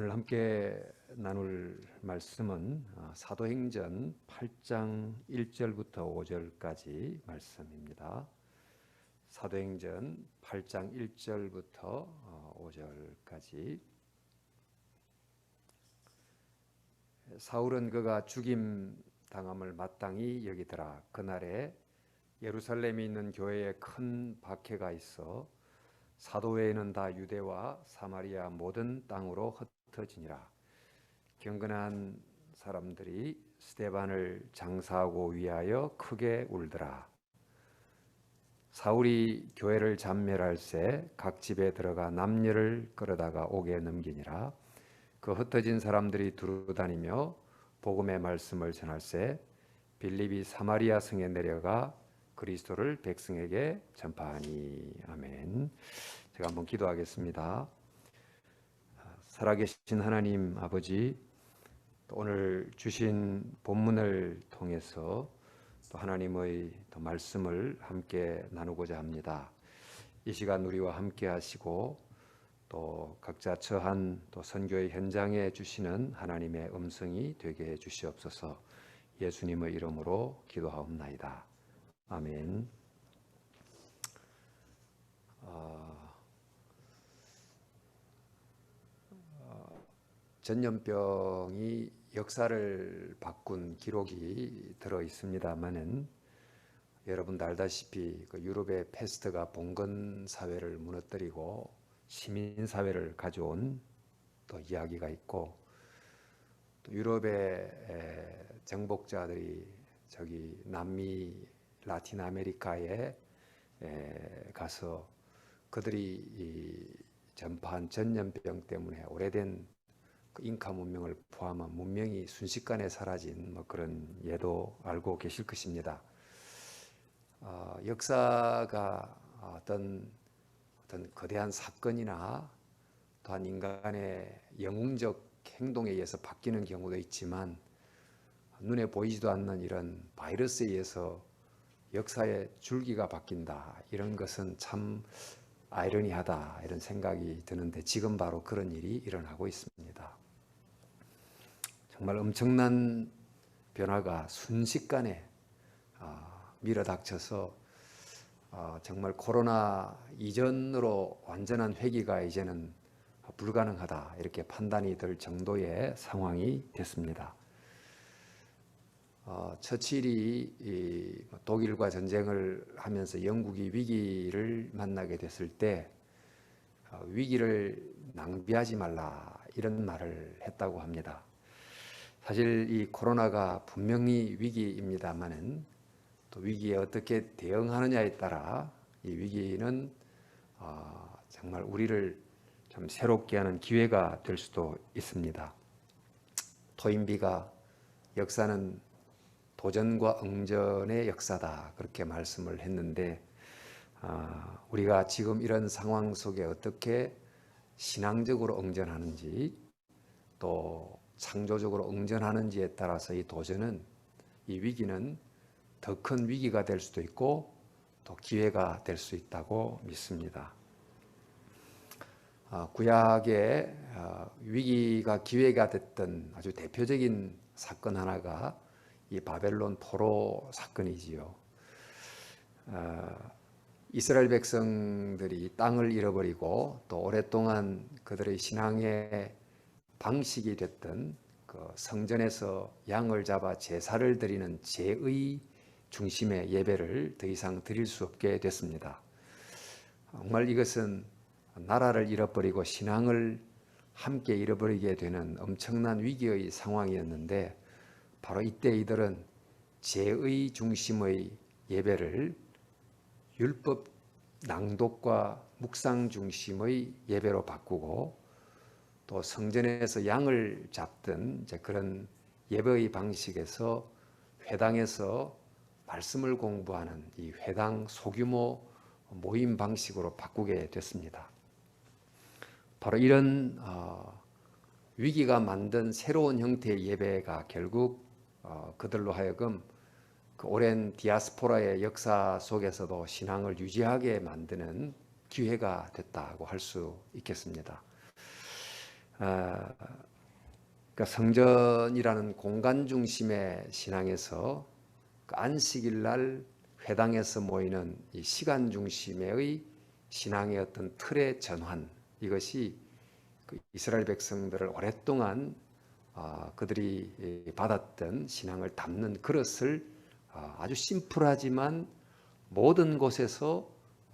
오늘 함께 나눌 말씀은 사도행전 8장 1절부터 5절까지 말씀입니다. 사도행전 8장 1절부터 5절까지. 사울은 그가 죽임 당함을 마땅히 여기더라. 그날에 예루살렘에 있는 교회에 큰 박해가 있어 사도 외에는 다 유대와 사마리아 모든 땅으로 흩어지니라. 경건한 사람들이 스데반을 장사하고 위하여 크게 울더라. 사울이 교회를 잔멸할새 각 집에 들어가 남녀를 끌어다가 옥에 넘기니라. 그 흩어진 사람들이 두루다니며 복음의 말씀을 전할새 빌립이 사마리아 성에 내려가 그리스도를 백성에게 전파하니. 아멘. 제가 한번 기도하겠습니다. 살아계신 하나님 아버지, 오늘 주신 본문을 통해서 또 하나님의 또 말씀을 함께 나누고자 합니다. 이 시간 우리와 함께 하시고 또 각자 처한 또 선교의 현장에 주시는 하나님의 음성이 되게 해 주시옵소서. 예수님의 이름으로 기도하옵나이다. 아멘. 전염병이 역사를 바꾼 기록이 들어 있습니다만은 여러분도 알다시피 그 유럽의 패스트가 봉건 사회를 무너뜨리고 시민 사회를 가져온 또 이야기가 있고, 또 유럽의 정복자들이 저기 남미 라틴 아메리카에 가서 그들이 전파한 전염병 때문에 오래된 그 잉카 문명을 포함한 문명이 순식간에 사라진 그런 예도 알고 계실 것입니다. 역사가 어떤 거대한 사건이나 또한 인간의 영웅적 행동에 의해서 바뀌는 경우도 있지만, 눈에 보이지도 않는 이런 바이러스에 의해서 역사의 줄기가 바뀐다, 이런 것은 참 아이러니하다, 이런 생각이 드는데 지금 바로 그런 일이 일어나고 있습니다. 정말 엄청난 변화가 순식간에 밀어닥쳐서 정말 코로나 이전으로 완전한 회귀가 이제는 불가능하다, 이렇게 판단이 될 정도의 상황이 됐습니다. 처칠이 독일과 전쟁을 하면서 영국이 위기를 만나게 됐을 때 위기를 낭비하지 말라, 이런 말을 했다고 합니다. 사실 이 코로나가 분명히 위기입니다만은 또 위기에 어떻게 대응하느냐에 따라 이 위기는 정말 우리를 좀 새롭게 하는 기회가 될 수도 있습니다. 토인비가 역사는 도전과 응전의 역사다, 그렇게 말씀을 했는데, 우리가 지금 이런 상황 속에 어떻게 신앙적으로 응전하는지 또 창조적으로 응전하는지에 따라서 이 도전은, 이 위기는 더 큰 위기가 될 수도 있고 또 기회가 될 수 있다고 믿습니다. 구약의 위기가 기회가 됐던 아주 대표적인 사건 하나가 이 바벨론 포로 사건이지요. 이스라엘 백성들이 땅을 잃어버리고 또 오랫동안 그들의 신앙의 방식이 됐던 그 성전에서 양을 잡아 제사를 드리는 제의 중심의 예배를 더 이상 드릴 수 없게 됐습니다. 정말 이것은 나라를 잃어버리고 신앙을 함께 잃어버리게 되는 엄청난 위기의 상황이었는데, 바로 이때 이들은 제의 중심의 예배를 율법 낭독과 묵상 중심의 예배로 바꾸고, 또 성전에서 양을 잡던 그런 예배의 방식에서 회당에서 말씀을 공부하는 이 회당 소규모 모임 방식으로 바꾸게 됐습니다. 바로 이런 위기가 만든 새로운 형태의 예배가 결국 그들로 하여금 그 오랜 디아스포라의 역사 속에서도 신앙을 유지하게 만드는 기회가 됐다고 할 수 있겠습니다. 그러니까 성전이라는 공간 중심의 신앙에서 그 안식일 날 회당에서 모이는 이 시간 중심의 신앙의 어떤 틀의 전환, 이것이 그 이스라엘 백성들을 오랫동안 그들이 받았던 신앙을 담는 그릇을 아주 심플하지만 모든 곳에서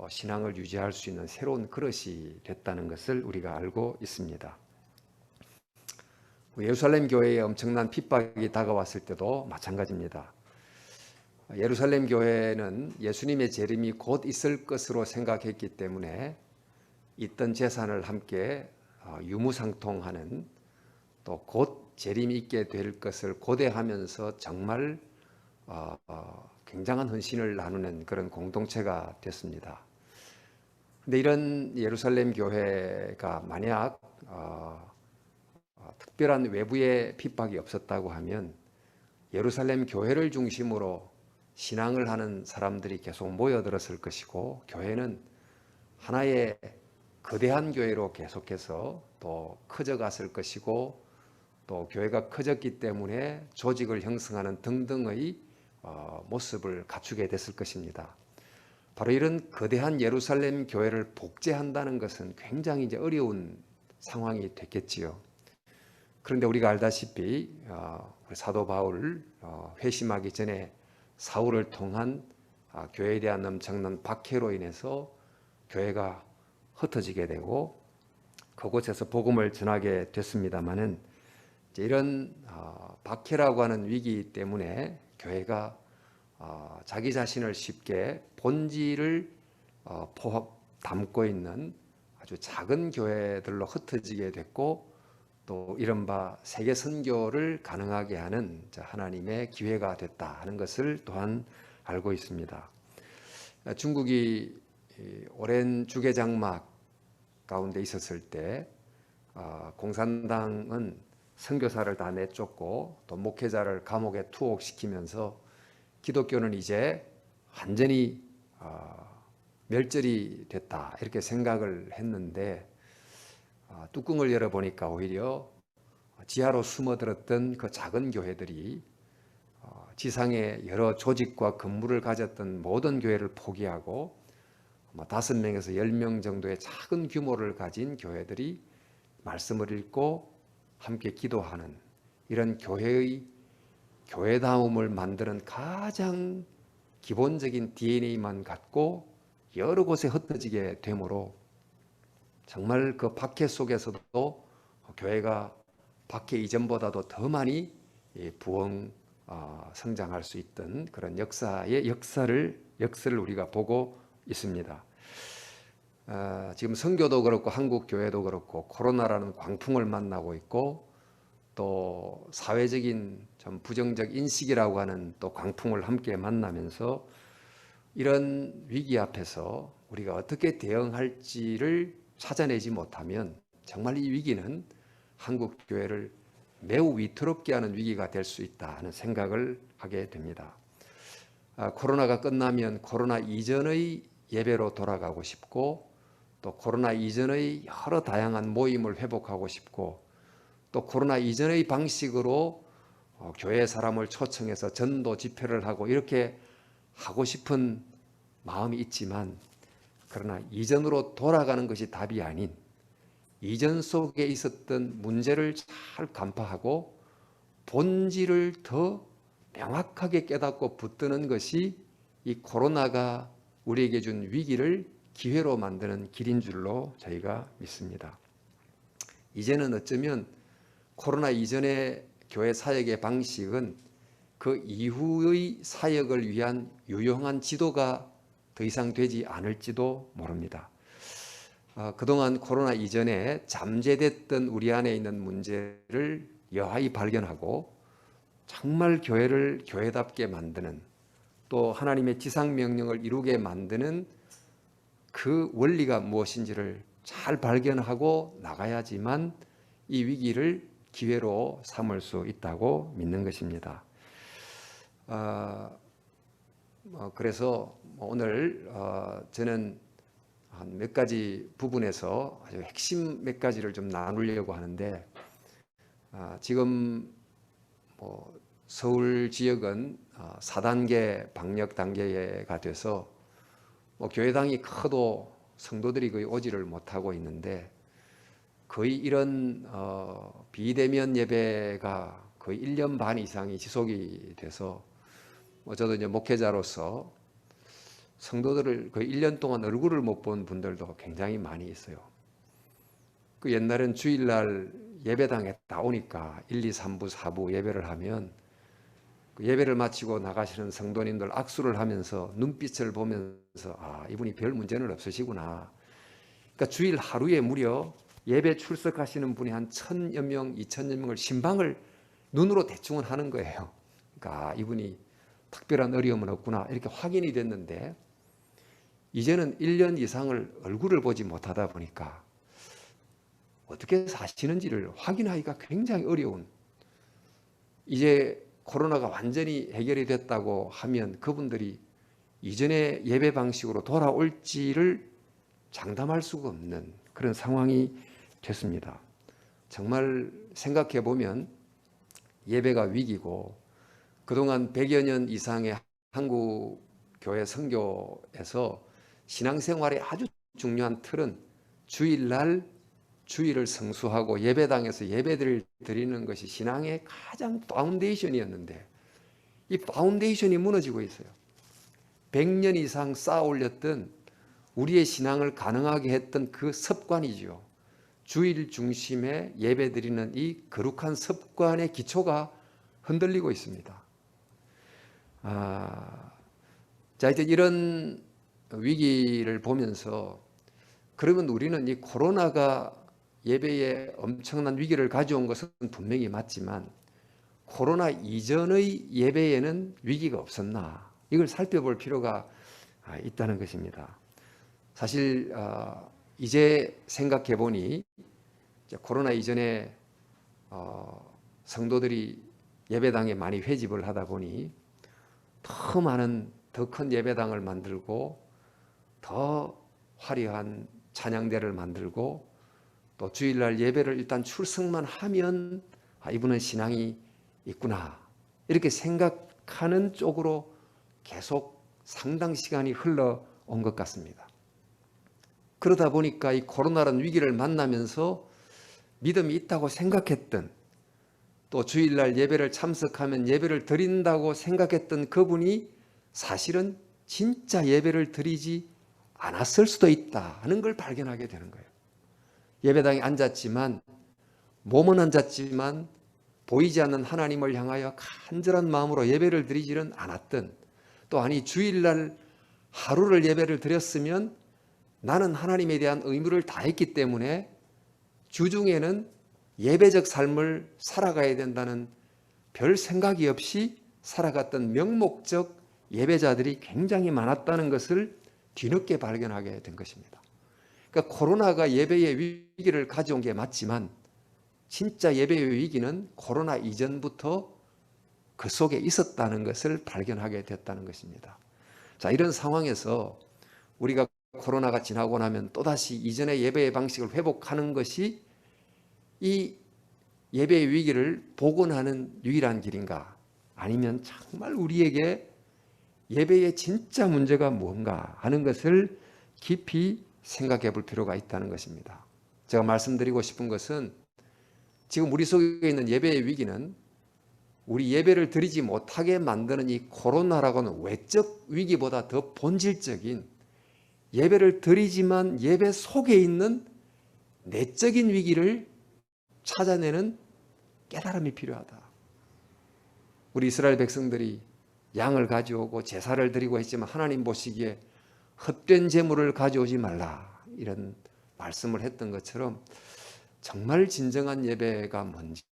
신앙을 유지할 수 있는 새로운 그릇이 됐다는 것을 우리가 알고 있습니다. 예루살렘 교회에 엄청난 핍박이 다가왔을 때도 마찬가지입니다. 예루살렘 교회는 예수님의 재림이 곧 있을 것으로 생각했기 때문에 있던 재산을 함께 유무상통하는, 또 곧 재림이 있게 될 것을 고대하면서 정말 굉장한 헌신을 나누는 그런 공동체가 됐습니다. 그런데 이런 예루살렘 교회가 만약 특별한 외부의 핍박이 없었다고 하면 예루살렘 교회를 중심으로 신앙을 하는 사람들이 계속 모여들었을 것이고, 교회는 하나의 거대한 교회로 계속해서 또 커져갔을 것이고, 또 교회가 커졌기 때문에 조직을 형성하는 등등의 모습을 갖추게 됐을 것입니다. 바로 이런 거대한 예루살렘 교회를 복제한다는 것은 굉장히 이제 어려운 상황이 됐겠지요. 그런데 우리가 알다시피 사도 바울 회심하기 전에 사울을 통한 교회에 대한 엄청난 박해로 인해서 교회가 흩어지게 되고 그곳에서 복음을 전하게 됐습니다마는 이런 박해라고 하는 위기 때문에 교회가 자기 자신을 쉽게 본질을 담고 있는 아주 작은 교회들로 흩어지게 됐고, 또 이른바 세계 선교를 가능하게 하는 하나님의 기회가 됐다 하는 것을 또한 알고 있습니다. 중국이 오랜 주계장막 가운데 있었을 때 공산당은 선교사를 다 내쫓고 또 목회자를 감옥에 투옥시키면서 기독교는 이제 완전히 멸절이 됐다 이렇게 생각을 했는데, 뚜껑을 열어보니까 오히려 지하로 숨어들었던 그 작은 교회들이 지상의 여러 조직과 근무를 가졌던 모든 교회를 포기하고 5명에서 10명 정도의 작은 규모를 가진 교회들이 말씀을 읽고 함께 기도하는 이런 교회다움을 만드는 가장 기본적인 DNA만 갖고 여러 곳에 흩어지게 되므로 정말 그 박해 속에서도 교회가 박해 이전보다도 더 많이 부흥 성장할 수 있던 그런 역사를 우리가 보고 있습니다. 지금 선교도 그렇고 한국 교회도 그렇고 코로나라는 광풍을 만나고 있고, 또 사회적인 좀 부정적 인식이라고 하는 또 광풍을 함께 만나면서 이런 위기 앞에서 우리가 어떻게 대응할지를 찾아내지 못하면 정말 이 위기는 한국 교회를 매우 위태롭게 하는 위기가 될 수 있다 하는 생각을 하게 됩니다. 코로나가 끝나면 코로나 이전의 예배로 돌아가고 싶고, 또 코로나 이전의 여러 다양한 모임을 회복하고 싶고, 또 코로나 이전의 방식으로 교회 사람을 초청해서 전도 집회를 하고 이렇게 하고 싶은 마음이 있지만, 그러나 이전으로 돌아가는 것이 답이 아닌 이전 속에 있었던 문제를 잘 간파하고 본질을 더 명확하게 깨닫고 붙드는 것이 이 코로나가 우리에게 준 위기를 기회로 만드는 길인 줄로 저희가 믿습니다. 이제는 어쩌면 코로나 이전의 교회 사역의 방식은 그 이후의 사역을 위한 유용한 지도가 더 이상 되지 않을지도 모릅니다. 그동안 코로나 이전에 잠재됐던 우리 안에 있는 문제를 여하이 발견하고 정말 교회를 교회답게 만드는, 또 하나님의 지상명령을 이루게 만드는 그 원리가 무엇인지를 잘 발견하고 나가야지만 이 위기를 기회로 삼을 수 있다고 믿는 것입니다. 그래서 오늘 저는 한 몇 가지 부분에서 아주 핵심 몇 가지를 좀 나누려고 하는데, 지금 뭐 서울 지역은 4단계 방역 단계가 돼서 뭐 교회당이 커도 성도들이 거의 오지를 못하고 있는데, 거의 이런 비대면 예배가 거의 1년 반 이상이 지속이 돼서 저도 이제 목회자로서 성도들을 거의 1년 동안 얼굴을 못 본 분들도 굉장히 많이 있어요. 그 옛날엔 주일날 예배당에 다 오니까 1, 2, 3부, 4부 예배를 하면 그 예배를 마치고 나가시는 성도님들 악수를 하면서 눈빛을 보면서 이분이 별 문제는 없으시구나. 그러니까 주일 하루에 무려 예배 출석하시는 분이 한 1,000여 명, 2,000여 명을 신방을 눈으로 대충은 하는 거예요. 그러니까 이분이 특별한 어려움은 없구나 이렇게 확인이 됐는데, 이제는 1년 이상을 얼굴을 보지 못하다 보니까 어떻게 사시는지를 확인하기가 굉장히 어려운, 이제 코로나가 완전히 해결이 됐다고 하면 그분들이 이전의 예배 방식으로 돌아올지를 장담할 수가 없는 그런 상황이 됐습니다. 정말 생각해 보면 예배가 위기고, 그동안 100여 년 이상의 한국 교회 선교에서 신앙생활의 아주 중요한 틀은 주일날 주일을 성수하고 예배당에서 예배를 드리는 것이 신앙의 가장 파운데이션이었는데, 이 파운데이션이 무너지고 있어요. 100년 이상 쌓아 올렸던 우리의 신앙을 가능하게 했던 그 습관이죠. 주일 중심의 예배 드리는 이 거룩한 습관의 기초가 흔들리고 있습니다. 자, 이제 이런 위기를 보면서 그러면 우리는 이 코로나가 예배에 엄청난 위기를 가져온 것은 분명히 맞지만, 코로나 이전의 예배에는 위기가 없었나, 이걸 살펴볼 필요가 있다는 것입니다. 사실 이제 생각해 보니 코로나 이전에 성도들이 예배당에 많이 회집을 하다 보니 더 많은 더 큰 예배당을 만들고 더 화려한 찬양대를 만들고 또 주일날 예배를 일단 출석만 하면 이분은 신앙이 있구나 이렇게 생각하는 쪽으로 계속 상당 시간이 흘러온 것 같습니다. 그러다 보니까 이 코로나라는 위기를 만나면서 믿음이 있다고 생각했던, 또 주일날 예배를 참석하면 예배를 드린다고 생각했던 그분이 사실은 진짜 예배를 드리지 않았을 수도 있다 하는 걸 발견하게 되는 거예요. 예배당에 앉았지만, 몸은 앉았지만 보이지 않는 하나님을 향하여 간절한 마음으로 예배를 드리지는 않았던, 또 아니 주일날 하루를 예배를 드렸으면 나는 하나님에 대한 의무를 다했기 때문에 주중에는 예배적 삶을 살아가야 된다는 별 생각이 없이 살아갔던 명목적 예배자들이 굉장히 많았다는 것을 뒤늦게 발견하게 된 것입니다. 그러니까 코로나가 예배의 위기를 가져온 게 맞지만, 진짜 예배의 위기는 코로나 이전부터 그 속에 있었다는 것을 발견하게 됐다는 것입니다. 자, 이런 상황에서 우리가 코로나가 지나고 나면 또다시 이전의 예배의 방식을 회복하는 것이 이 예배의 위기를 복원하는 유일한 길인가? 아니면 정말 우리에게 예배의 진짜 문제가 뭔가 하는 것을 깊이 생각해 볼 필요가 있다는 것입니다. 제가 말씀드리고 싶은 것은, 지금 우리 속에 있는 예배의 위기는 우리 예배를 드리지 못하게 만드는 이 코로나라고는 외적 위기보다 더 본질적인, 예배를 드리지만 예배 속에 있는 내적인 위기를 찾아내는 깨달음이 필요하다. 우리 이스라엘 백성들이 양을 가져오고 제사를 드리고 했지만 하나님 보시기에 헛된 제물을 가져오지 말라 이런 말씀을 했던 것처럼, 정말 진정한 예배가 뭔지,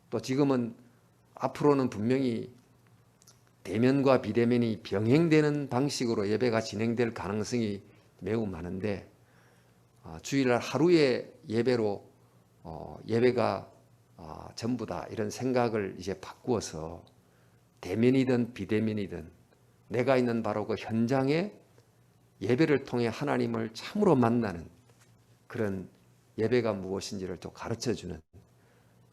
또 지금은 앞으로는 분명히 대면과 비대면이 병행되는 방식으로 예배가 진행될 가능성이 매우 많은데, 주일날 하루의 예배로 예배가 전부다 이런 생각을 이제 바꾸어서 대면이든 비대면이든 내가 있는 바로 그 현장에 예배를 통해 하나님을 참으로 만나는 그런 예배가 무엇인지를 또 가르쳐주는,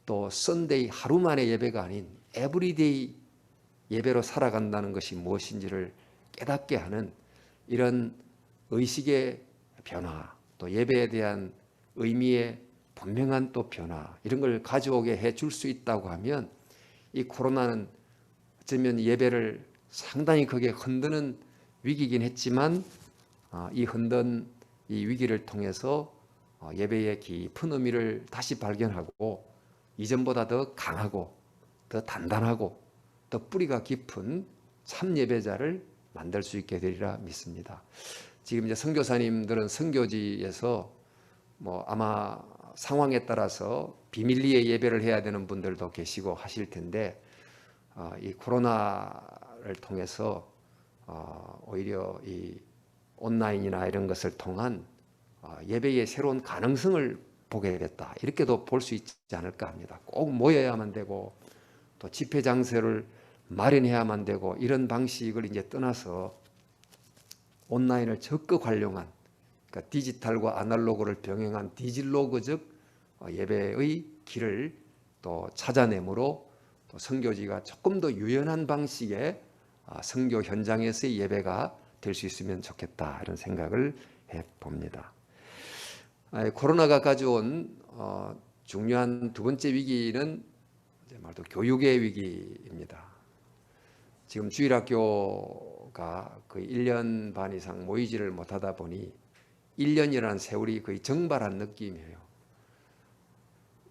또 썬데이 하루만의 예배가 아닌 에브리데이 예배로 살아간다는 것이 무엇인지를 깨닫게 하는 이런 의식의 변화, 또 예배에 대한 의미의 분명한 또 변화, 이런 걸 가져오게 해줄 수 있다고 하면 이 코로나는 어쩌면 예배를 상당히 크게 흔드는 위기이긴 했지만 이 흔든 이 위기를 통해서 예배의 깊은 의미를 다시 발견하고 이전보다 더 강하고 더 단단하고 더 뿌리가 깊은 참 예배자를 만들 수 있게 되리라 믿습니다. 지금 이제 선교사님들은 선교지에서 아마 상황에 따라서 비밀리에 예배를 해야 되는 분들도 계시고 하실 텐데 이 코로나를 통해서 오히려 이 온라인이나 이런 것을 통한 예배의 새로운 가능성을 보게 됐다, 이렇게도 볼 수 있지 않을까 합니다. 꼭 모여야만 되고 또 집회 장소를 마련해야만 되고 이런 방식을 이제 떠나서 온라인을 적극 활용한, 그러니까 디지털과 아날로그를 병행한 디질로그적 예배의 길을 또 찾아내므로 또 선교지가 조금 더 유연한 방식의 선교 현장에서의 예배가 될 수 있으면 좋겠다, 이런 생각을 해봅니다. 코로나가 가져온 중요한 두 번째 위기는 말도 교육의 위기입니다. 지금 주일학교가 거의 1년 반 이상 모이지를 못하다 보니 1년이라는 세월이 거의 정발한 느낌이에요.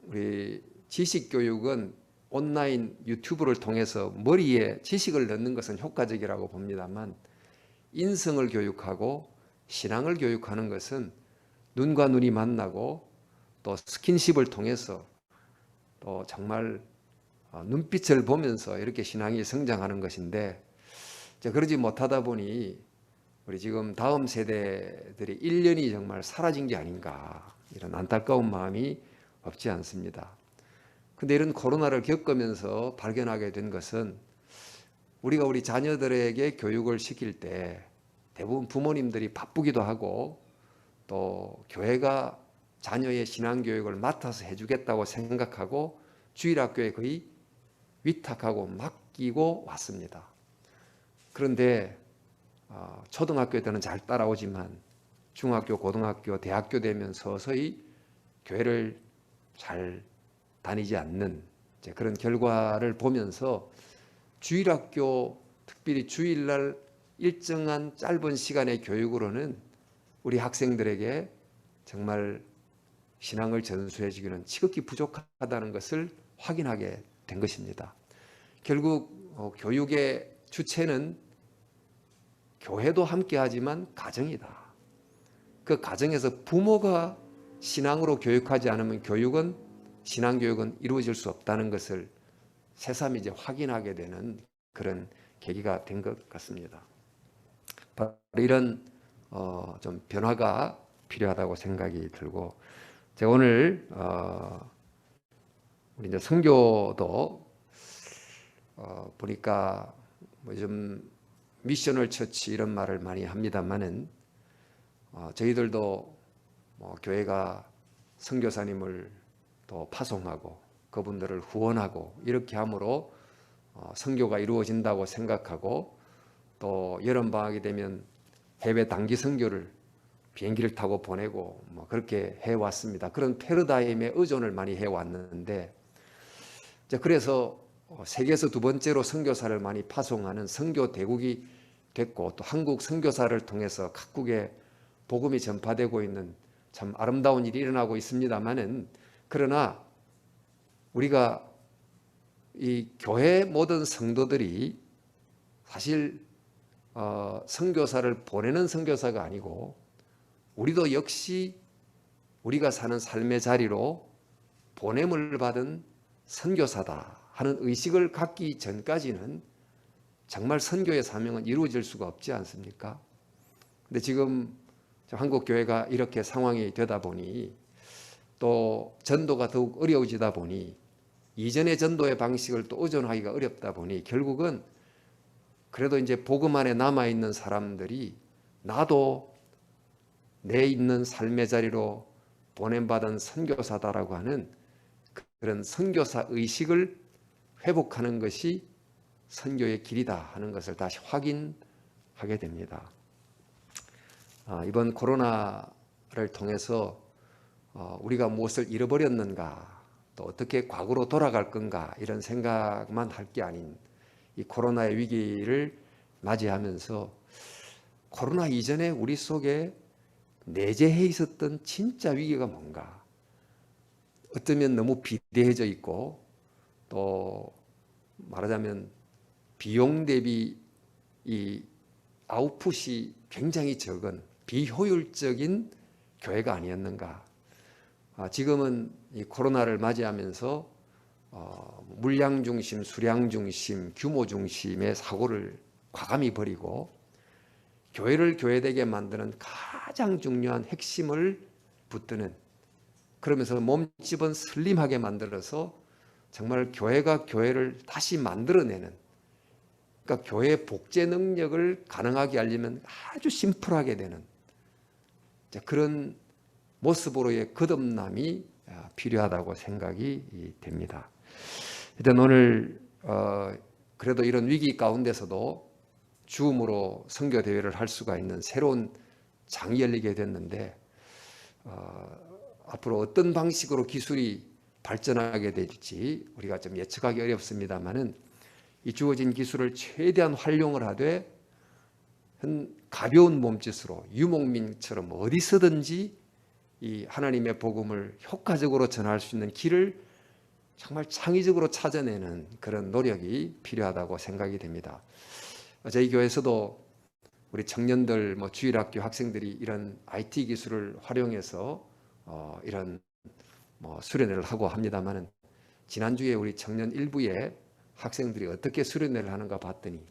우리 지식교육은 온라인 유튜브를 통해서 머리에 지식을 넣는 것은 효과적이라고 봅니다만, 인성을 교육하고 신앙을 교육하는 것은 눈과 눈이 만나고 또 스킨십을 통해서 또 정말 눈빛을 보면서 이렇게 신앙이 성장하는 것인데, 그러지 못하다 보니 우리 지금 다음 세대들이 1년이 정말 사라진 게 아닌가, 이런 안타까운 마음이 없지 않습니다. 근데 이런 코로나를 겪으면서 발견하게 된 것은, 우리가 우리 자녀들에게 교육을 시킬 때 대부분 부모님들이 바쁘기도 하고 또 교회가 자녀의 신앙교육을 맡아서 해주겠다고 생각하고 주일학교에 거의 위탁하고 맡기고 왔습니다. 그런데 초등학교 때는 잘 따라오지만 중학교, 고등학교, 대학교 되면 서서히 교회를 잘 다니지 않는 그런 결과를 보면서 주일학교, 특별히 주일날 일정한 짧은 시간의 교육으로는 우리 학생들에게 정말 신앙을 전수해 주기는 지극히 부족하다는 것을 확인하게 된 것입니다. 결국 교육의 주체는 교회도 함께하지만 가정이다. 그 가정에서 부모가 신앙으로 교육하지 않으면 신앙교육은 이루어질 수 없다는 것을 새삼 이제 확인하게 되는 그런 계기가 된 것 같습니다. 바로 이런 좀 변화가 필요하다고 생각이 들고, 제가 오늘 우리 이제 선교도 보니까 좀 미셔널 처치 이런 말을 많이 합니다만은 저희들도 교회가 선교사님을 또 파송하고 그분들을 후원하고 이렇게 함으로 선교가 이루어진다고 생각하고, 또 여름방학이 되면 해외 단기 선교를 비행기를 타고 보내고 그렇게 해왔습니다. 그런 패러다임에 의존을 많이 해왔는데, 그래서 세계에서 두 번째로 선교사를 많이 파송하는 선교 대국이 됐고, 또 한국 선교사를 통해서 각국에 복음이 전파되고 있는 참 아름다운 일이 일어나고 있습니다만은, 그러나 우리가 이 교회 모든 성도들이 사실 선교사를 보내는 선교사가 아니고, 우리도 역시 우리가 사는 삶의 자리로 보냄을 받은 선교사다 하는 의식을 갖기 전까지는 정말 선교의 사명은 이루어질 수가 없지 않습니까? 근데 지금 한국 교회가 이렇게 상황이 되다 보니, 또 전도가 더욱 어려워지다 보니, 이전의 전도의 방식을 또 의존하기가 어렵다 보니, 결국은 그래도 이제 복음 안에 남아있는 사람들이 나도 내 있는 삶의 자리로 보냄받은 선교사다라고 하는 그런 선교사 의식을 회복하는 것이 선교의 길이다 하는 것을 다시 확인하게 됩니다. 이번 코로나를 통해서 우리가 무엇을 잃어버렸는가, 또 어떻게 과거로 돌아갈 건가, 이런 생각만 할 게 아닌 이 코로나의 위기를 맞이하면서 코로나 이전에 우리 속에 내재해 있었던 진짜 위기가 뭔가, 어쩌면 너무 비대해져 있고, 또 말하자면 비용 대비 이 아웃풋이 굉장히 적은 비효율적인 교회가 아니었는가. 지금은 이 코로나를 맞이하면서 물량 중심, 수량 중심, 규모 중심의 사고를 과감히 버리고 교회를 교회되게 만드는 가장 중요한 핵심을 붙드는, 그러면서 몸집은 슬림하게 만들어서 정말 교회가 교회를 다시 만들어내는, 그러니까 교회의 복제 능력을 가능하게 하려면 아주 심플하게 되는 그런 모습으로의 거듭남이 필요하다고 생각이 됩니다. 일단 오늘 그래도 이런 위기 가운데서도 줌으로 선교 대회를 할 수가 있는 새로운 장이 열리게 됐는데, 앞으로 어떤 방식으로 기술이 발전하게 될지 우리가 좀 예측하기 어렵습니다만은, 이 주어진 기술을 최대한 활용을 하되 가벼운 몸짓으로 유목민처럼 어디서든지 이 하나님의 복음을 효과적으로 전할 수 있는 길을 정말 창의적으로 찾아내는 그런 노력이 필요하다고 생각이 됩니다. 저희 교회에서도 우리 청년들, 주일학교 학생들이 이런 IT 기술을 활용해서 이런 수련회를 하고 합니다만은, 지난주에 우리 청년 일부에 학생들이 어떻게 수련회를 하는가 봤더니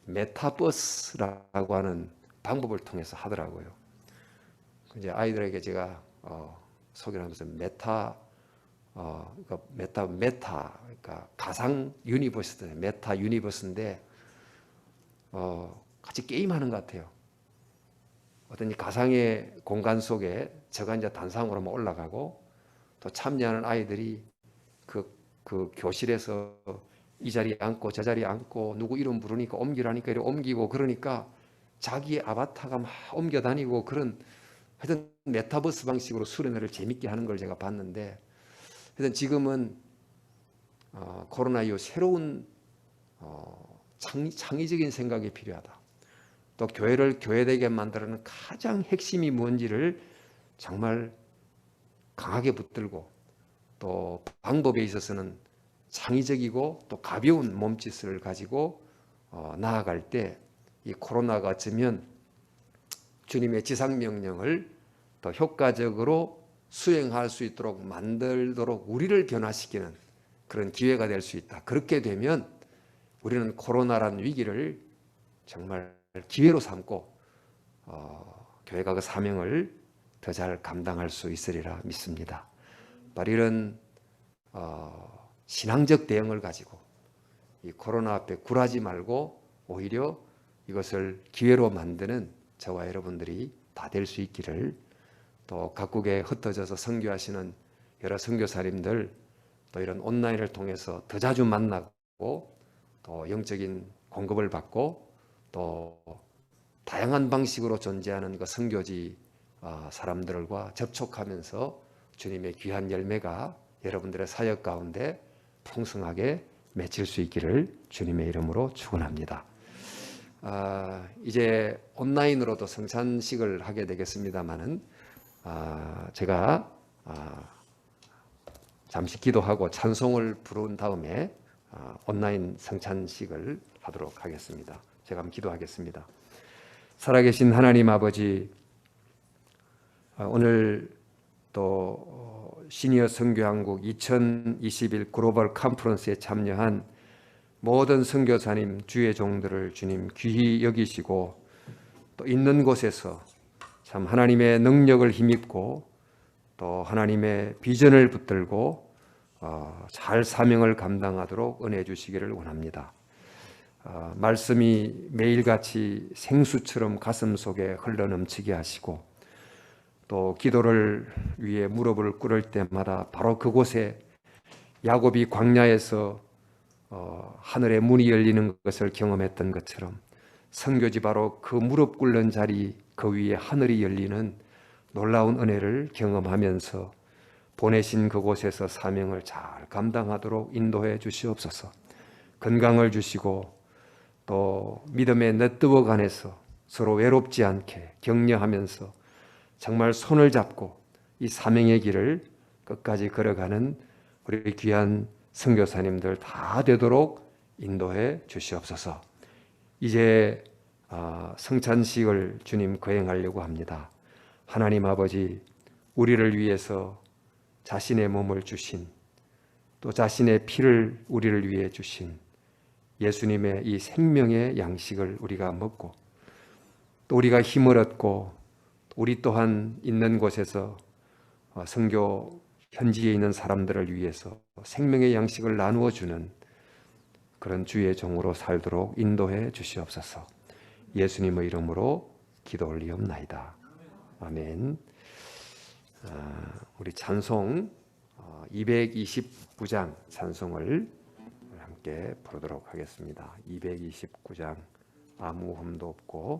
메타버스라고 하는 방법을 통해서 하더라고요. 이제 아이들에게 제가 소개를 하면서 그러니까 가상 유니버스인데, 메타 유니버스인데 같이 게임하는 것 같아요. 어떤 이 가상의 공간 속에 제가 이제 단상으로만 올라가고, 또 참여하는 아이들이 그 교실에서 이 자리에 앉고 저 자리에 앉고, 누구 이름 부르니까 옮기라니까 이렇게 옮기고, 그러니까 자기의 아바타가 막 옮겨 다니고, 그런 하여튼 메타버스 방식으로 수련회를 재밌게 하는 걸 제가 봤는데, 하여튼 지금은 코로나 이후 새로운 창의적인 생각이 필요하다. 또 교회를 교회되게 만드는 가장 핵심이 뭔지를 정말 강하게 붙들고, 또 방법에 있어서는 창의적이고 또 가벼운 몸짓을 가지고 나아갈 때, 이 코로나가 어쩌면 주님의 지상명령을 더 효과적으로 수행할 수 있도록 만들도록 우리를 변화시키는 그런 기회가 될 수 있다. 그렇게 되면 우리는 코로나라는 위기를 정말 기회로 삼고 교회가 그 사명을 더 잘 감당할 수 있으리라 믿습니다. 바로 이런 신앙적 대응을 가지고 이 코로나 앞에 굴하지 말고 오히려 이것을 기회로 만드는 저와 여러분들이 다 될 수 있기를, 또 각국에 흩어져서 선교하시는 여러 선교사님들, 또 이런 온라인을 통해서 더 자주 만나고, 또 영적인 공급을 받고, 또 다양한 방식으로 존재하는 그 선교지 사람들과 접촉하면서 주님의 귀한 열매가 여러분들의 사역 가운데 풍성하게 맺힐 수 있기를 주님의 이름으로 축원합니다. 이제 온라인으로도 성찬식을 하게 되겠습니다만은, 제가 잠시 기도하고 찬송을 부른 다음에 온라인 성찬식을 하도록 하겠습니다. 제가 한번 기도하겠습니다. 살아계신 하나님 아버지, 오늘 또 시니어 선교한국 2021 글로벌 컨퍼런스에 참여한 모든 선교사님, 주의 종들을 주님 귀히 여기시고, 또 있는 곳에서 참 하나님의 능력을 힘입고 또 하나님의 비전을 붙들고 잘 사명을 감당하도록 은혜 주시기를 원합니다. 말씀이 매일같이 생수처럼 가슴 속에 흘러넘치게 하시고, 또 기도를 위해 무릎을 꿇을 때마다 바로 그곳에 야곱이 광야에서 하늘의 문이 열리는 것을 경험했던 것처럼 선교지 바로 그 무릎 꿇는 자리 그 위에 하늘이 열리는 놀라운 은혜를 경험하면서 보내신 그곳에서 사명을 잘 감당하도록 인도해 주시옵소서. 건강을 주시고 또 믿음의 네트워크 안에서 서로 외롭지 않게 격려하면서 정말 손을 잡고 이 사명의 길을 끝까지 걸어가는 우리 귀한 선교사님들 다 되도록 인도해 주시옵소서. 이제 성찬식을 주님 거행하려고 합니다. 하나님 아버지, 우리를 위해서 자신의 몸을 주신, 또 자신의 피를 우리를 위해 주신 예수님의 이 생명의 양식을 우리가 먹고, 또 우리가 힘을 얻고 우리 또한 있는 곳에서 선교 현지에 있는 사람들을 위해서 생명의 양식을 나누어 주는 그런 주의 종으로 살도록 인도해 주시옵소서. 예수님의 이름으로 기도 올리옵나이다. 아멘. 우리 찬송 229장 찬송을 함께 부르도록 하겠습니다. 229장 아무 흠도 없고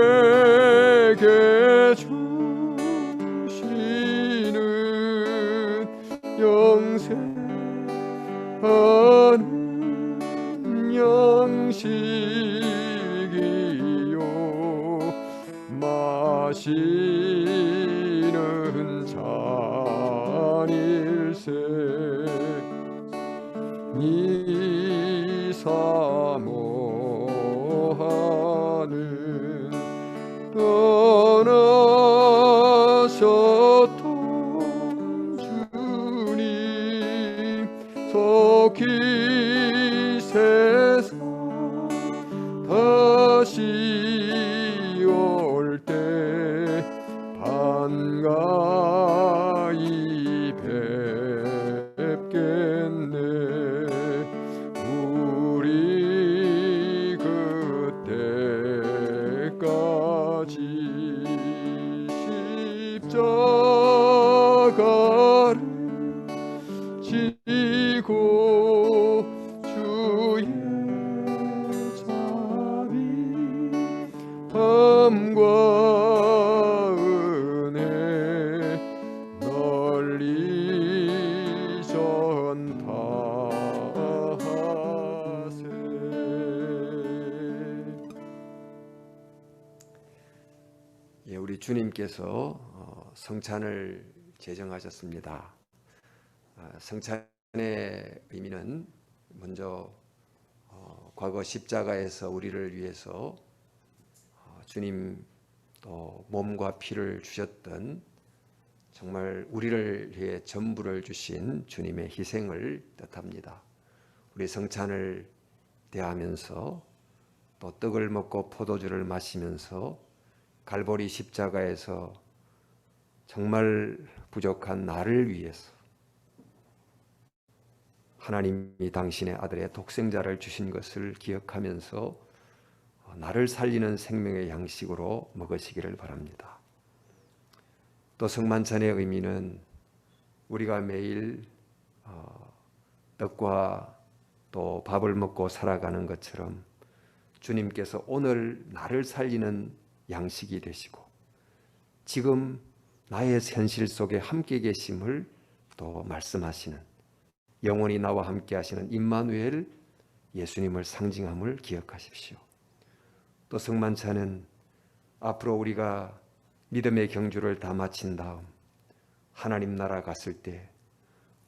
나에게 주시는 영생하는 양식이요 마시는 잔일세 니 사모하는 떠나셨던 주님 속히 세상 다시 올 때 반가이 뵙겠네 우리 주님께서 성찬을 제정하셨습니다. 성찬의 의미는 먼저 과거 십자가에서 우리를 위해서 주님 또 몸과 피를 주셨던, 정말 우리를 위해 전부를 주신 주님의 희생을 뜻합니다. 우리 성찬을 대하면서 또 떡을 먹고 포도주를 마시면서 갈보리 십자가에서 정말 부족한 나를 위해서 하나님이 당신의 아들의 독생자를 주신 것을 기억하면서 나를 살리는 생명의 양식으로 먹으시기를 바랍니다. 또 성만찬의 의미는 우리가 매일 떡과 또 밥을 먹고 살아가는 것처럼 주님께서 오늘 나를 살리는 양식이 되시고 지금 나의 현실 속에 함께 계심을 또 말씀하시는, 영원히 나와 함께 하시는 임마누엘 예수님을 상징함을 기억하십시오. 또 성만찬은 앞으로 우리가 믿음의 경주를 다 마친 다음 하나님 나라 갔을 때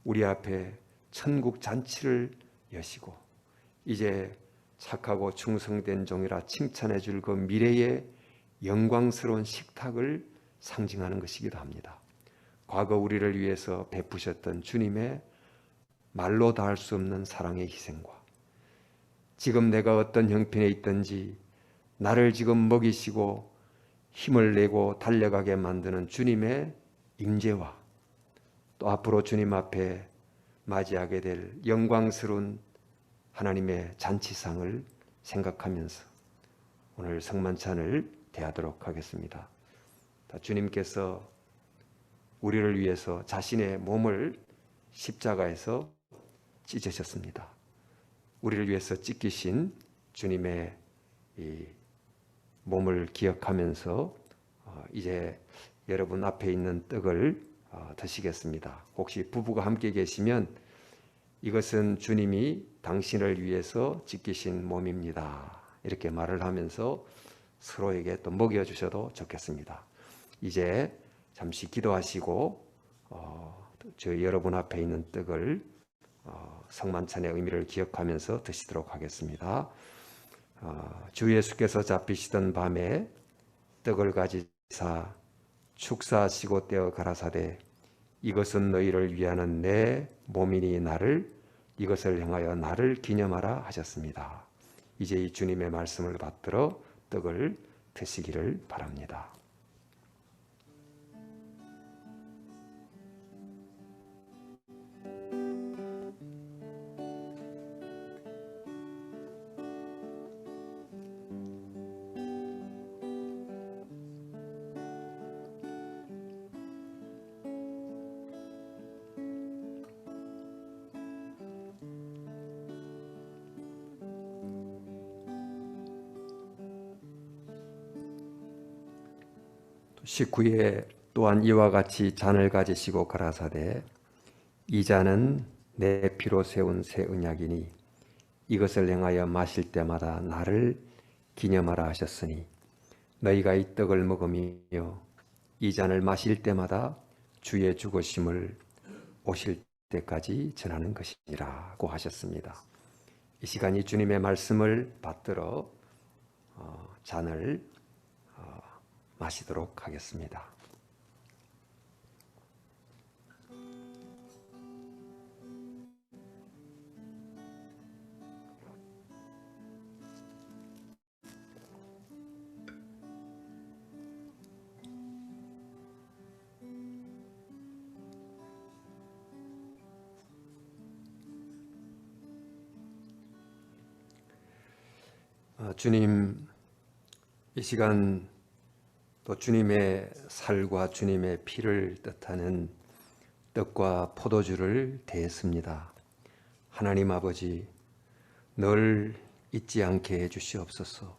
우리 앞에 천국 잔치를 여시고 이제 착하고 충성된 종이라 칭찬해 줄 그 미래의 영광스러운 식탁을 상징하는 것이기도 합니다. 과거 우리를 위해서 베푸셨던 주님의 말로 다할 수 없는 사랑의 희생과 지금 내가 어떤 형편에 있든지 나를 지금 먹이시고 힘을 내고 달려가게 만드는 주님의 임재와 또 앞으로 주님 앞에 맞이하게 될 영광스러운 하나님의 잔치상을 생각하면서 오늘 성만찬을 대하도록 하겠습니다. 주님께서 우리를 위해서 자신의 몸을 십자가에서 찢으셨습니다. 우리를 위해서 찢기신 주님의 이 몸을 기억하면서 이제 여러분 앞에 있는 떡을 드시겠습니다. 혹시 부부가 함께 계시면 이것은 주님이 당신을 위해서 찢기신 몸입니다, 이렇게 말을 하면서 서로에게 또 먹여주셔도 좋겠습니다. 이제 잠시 기도하시고 저 여러분 앞에 있는 떡을 성만찬의 의미를 기억하면서 드시도록 하겠습니다. 주 예수께서 잡히시던 밤에 떡을 가지사 축사하시고 떼어 가라사대 이것은 너희를 위하는 내 몸이니 이것을 행하여 나를 기념하라 하셨습니다. 이제 이 주님의 말씀을 받들어 떡을 드시기를 바랍니다. (19회) 또한 이와 같이 잔을 가지시고 가라사대 이 잔은 내 피로 세운 새 언약이니 이것을 행하여 마실 때마다 나를 기념하라 하셨으니 너희가 이 떡을 먹으며 이 잔을 마실 때마다 주의 죽으심을 오실 때까지 전하는 것이니라고 하셨습니다. 이 시간이 주님의 말씀을 받들어 잔을 마시도록 하겠습니다. 주님, 이 시간 또 주님의 살과 주님의 피를 뜻하는 떡과 포도주를 대했습니다. 하나님 아버지, 늘 잊지 않게 해주시옵소서.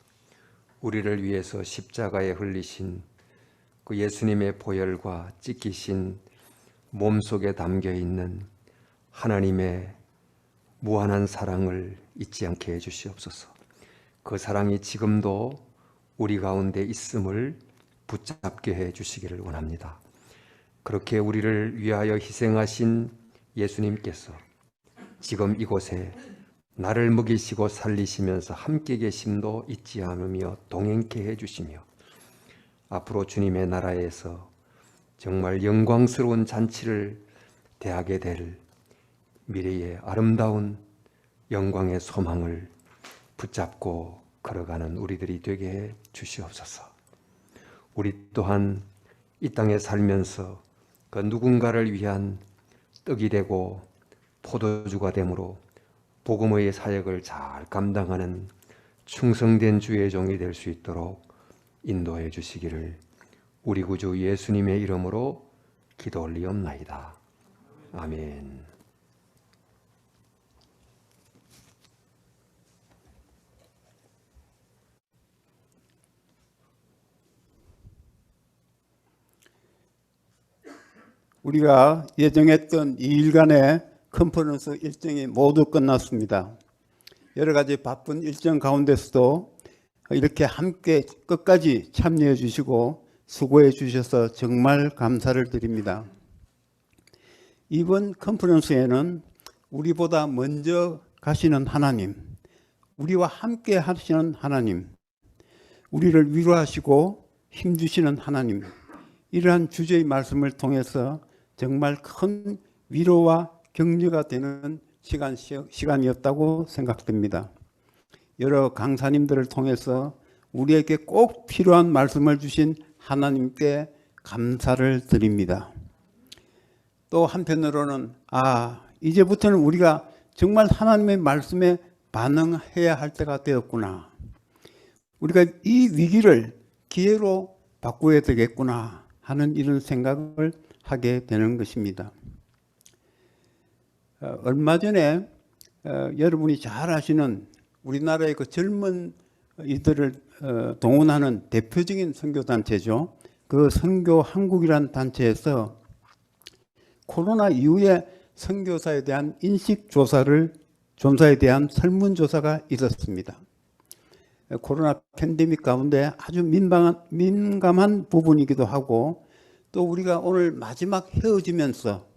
우리를 위해서 십자가에 흘리신 그 예수님의 보혈과 찢기신 몸속에 담겨있는 하나님의 무한한 사랑을 잊지 않게 해주시옵소서. 그 사랑이 지금도 우리 가운데 있음을 붙잡게 해 주시기를 원합니다. 그렇게 우리를 위하여 희생하신 예수님께서 지금 이곳에 나를 먹이시고 살리시면서 함께 계심도 잊지 않으며 동행케 해주시며 앞으로 주님의 나라에서 정말 영광스러운 잔치를 대하게 될 미래의 아름다운 영광의 소망을 붙잡고 걸어가는 우리들이 되게 해 주시옵소서. 우리 또한 이 땅에 살면서 그 누군가를 위한 떡이 되고 포도주가 되므로 복음의 사역을 잘 감당하는 충성된 주의 종이 될 수 있도록 인도해 주시기를 우리 구주 예수님의 이름으로 기도 올리옵나이다. 아멘. 우리가 예정했던 2일간의 컨퍼런스 일정이 모두 끝났습니다. 여러 가지 바쁜 일정 가운데서도 이렇게 함께 끝까지 참여해 주시고 수고해 주셔서 정말 감사를 드립니다. 이번 컨퍼런스에는 우리보다 먼저 가시는 하나님, 우리와 함께 하시는 하나님, 우리를 위로하시고 힘주시는 하나님, 이러한 주제의 말씀을 통해서 정말 큰 위로와 격려가 되는 시간이었다고 생각됩니다. 여러 강사님들을 통해서 우리에게 꼭 필요한 말씀을 주신 하나님께 감사를 드립니다. 또 한편으로는 이제부터는 우리가 정말 하나님의 말씀에 반응해야 할 때가 되었구나. 우리가 이 위기를 기회로 바꾸어야 되겠구나 하는 이런 생각을 하게 되는 것입니다. 얼마 전에 여러분이 잘 아시는 우리나라의 그 젊은 이들을 동원하는 대표적인 선교단체죠. 그 선교한국이라는 단체에서 코로나 이후에 선교사에 대한 인식조사에 대한 설문조사가 있었습니다. 코로나 팬데믹 가운데 아주 민감한 부분이기도 하고 또 우리가 오늘 마지막 헤어지면서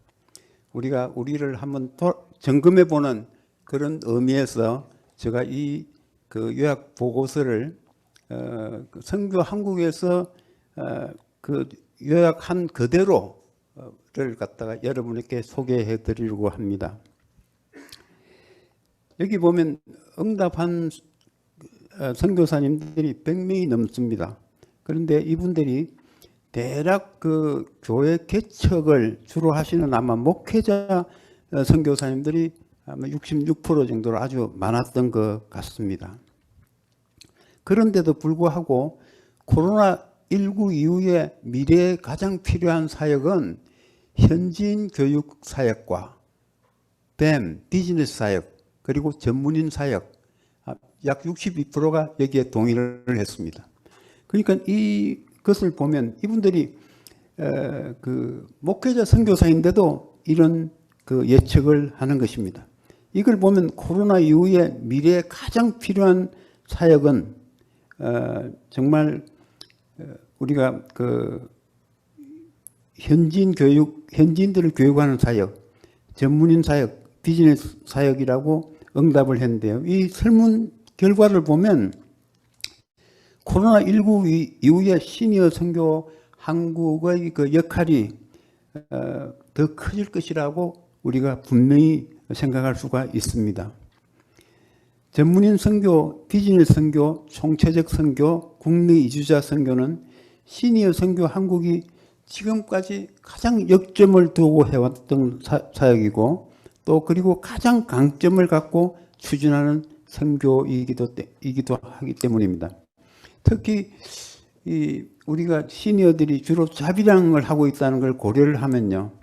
우리가 우리를 한번 점검해 보는 그런 의미에서 제가 이 그 요약 보고서를 선교 한국에서 그 요약한 그대로를 갖다가 여러분에게 소개해 드리려고 합니다. 여기 보면 응답한 선교사님들이 100명이 넘습니다. 그런데 이분들이 대략 그 교회 개척을 주로 하시는 아마 목회자 선교사님들이 아마 66% 정도로 아주 많았던 것 같습니다. 그런데도 불구하고 코로나19 이후에 미래에 가장 필요한 사역은 현지인 교육 사역과 BAM, 비즈니스 사역, 그리고 전문인 사역, 약 62%가 여기에 동의를 했습니다. 그러니까 이것을 보면 이분들이 그 목회자 선교사인데도 이런 그 예측을 하는 것입니다. 이걸 보면 코로나 이후에 미래에 가장 필요한 사역은 정말 우리가 그 현지인들을 교육하는 사역, 전문인 사역, 비즈니스 사역이라고 응답을 했는데요. 이 설문 결과를 보면 코로나19 이후에 시니어 선교 한국의 그 역할이 더 커질 것이라고 우리가 분명히 생각할 수가 있습니다. 전문인 선교, 비즈니스 선교, 총체적 선교, 국내 이주자 선교는 시니어 선교 한국이 지금까지 가장 역점을 두고 해왔던 사역이고 또 그리고 가장 강점을 갖고 추진하는 선교이기도 하기 때문입니다. 특히 우리가 시니어들이 주로 자비랑을 하고 있다는 걸 고려를 하면요.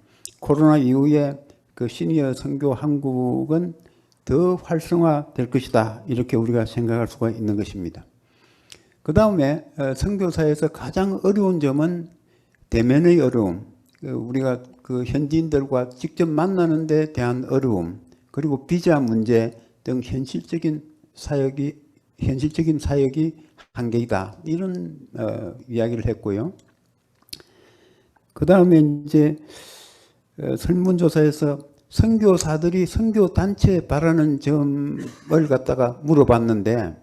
코로나 이후에 그 시니어 선교 한국은 더 활성화될 것이다. 이렇게 우리가 생각할 수가 있는 것입니다. 그 다음에 선교사에서 가장 어려운 점은 대면의 어려움, 우리가 그 현지인들과 직접 만나는 데 대한 어려움, 그리고 비자 문제 등 현실적인 사역이 한계이다 이런 이야기를 했고요. 그 다음에 이제 설문조사에서 선교사들이 선교단체에 바라는 점을 갖다가 물어봤는데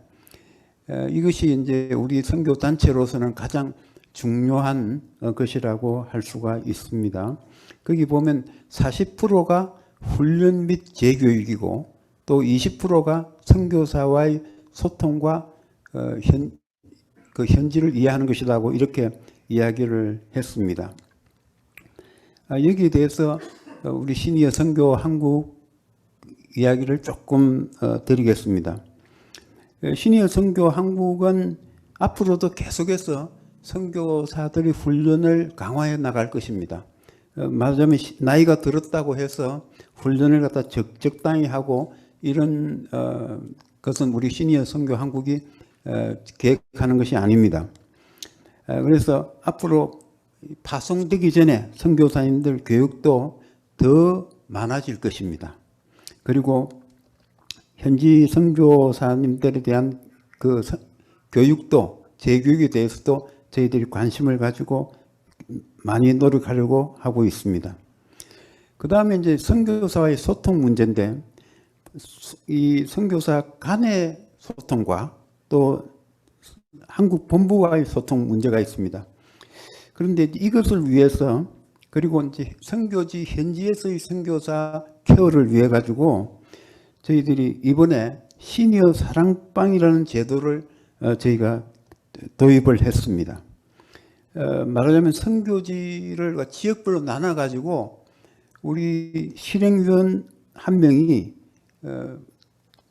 이것이 이제 우리 선교단체로서는 가장 중요한 것이라고 할 수가 있습니다. 거기 보면 40%가 훈련 및 재교육이고 또 20%가 선교사와의 소통과 현지를 이해하는 것이라고 이렇게 이야기를 했습니다. 여기에 대해서 우리 시니어 선교 한국 이야기를 조금 드리겠습니다. 시니어 선교 한국은 앞으로도 계속해서 선교사들의 훈련을 강화해 나갈 것입니다. 말하자면 나이가 들었다고 해서 훈련을 갖다 적당히 하고 이런 것은 우리 시니어 선교 한국이 계획하는 것이 아닙니다. 그래서 앞으로 파송되기 전에 선교사님들 교육도 더 많아질 것입니다. 그리고 현지 선교사님들에 대한 그 교육도 재교육에 대해서도 저희들이 관심을 가지고 많이 노력하려고 하고 있습니다. 그 다음에 이제 선교사와의 소통 문제인데 이 선교사 간의 소통과 또 한국 본부와의 소통 문제가 있습니다. 그런데 이것을 위해서 그리고 이제 선교지 현지에서의 선교사 케어를 위해 가지고 저희들이 이번에 시니어 사랑방이라는 제도를 저희가 도입을 했습니다. 말하자면 선교지를 지역별로 나눠 가지고 우리 실행위원 한 명이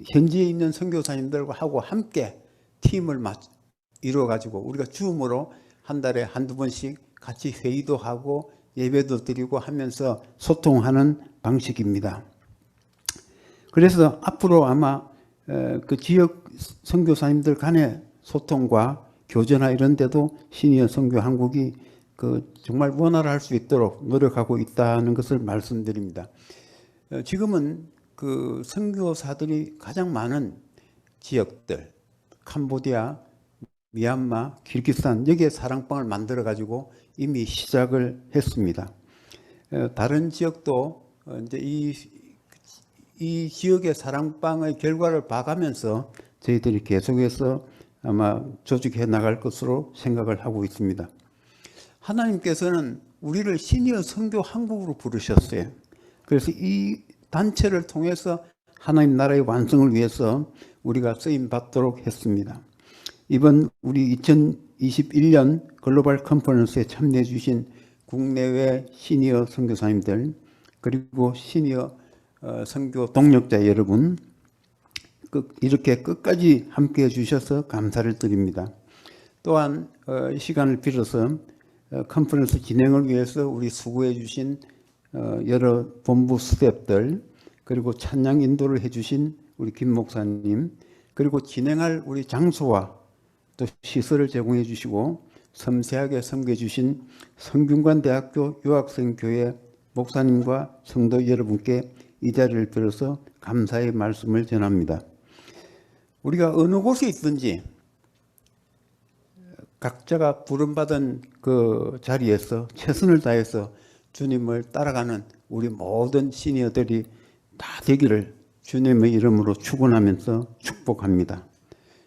현지에 있는 선교사님들과 하고 함께 팀을 이루어 가지고 우리가 줌으로 한 달에 한두 번씩 같이 회의도 하고 예배도 드리고 하면서 소통하는 방식입니다. 그래서 앞으로 아마 그 지역 선교사님들 간의 소통과 교제나 이런 데도 시니어 선교 한국이 그 정말 원활할 수 있도록 노력하고 있다는 것을 말씀드립니다. 지금은 그 선교사들이 가장 많은 지역들, 캄보디아, 미얀마, 키르기스탄 여기에 사랑방을 만들어 가지고 이미 시작을 했습니다. 다른 지역도 이제 이 지역의 사랑방의 결과를 봐가면서 저희들이 계속해서 아마 조직해 나갈 것으로 생각을 하고 있습니다. 하나님께서는 우리를 시니어 선교 한국으로 부르셨어요. 그래서 이 단체를 통해서 하나님 나라의 완성을 위해서 우리가 쓰임 받도록 했습니다. 이번 우리 2021년 글로벌 컨퍼런스에 참여해 주신 국내외 시니어 선교사님들 그리고 시니어 선교 동력자 여러분 이렇게 끝까지 함께해 주셔서 감사를 드립니다. 또한 이 시간을 빌어서 컨퍼런스 진행을 위해서 우리 수고해 주신 여러 본부 스태프들 그리고 찬양 인도를 해 주신 우리 김 목사님 그리고 진행할 우리 장소와 또 시설을 제공해 주시고 섬세하게 섬겨 주신 성균관대학교 유학생교회 목사님과 성도 여러분께 이 자리를 빌어서 감사의 말씀을 전합니다. 우리가 어느 곳에 있든지 각자가 부름받은 그 자리에서 최선을 다해서 주님을 따라가는 우리 모든 시니어들이 다 되기를 주님의 이름으로 축원하면서 축복합니다.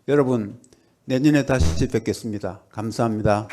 여러분 내년에 다시 뵙겠습니다. 감사합니다.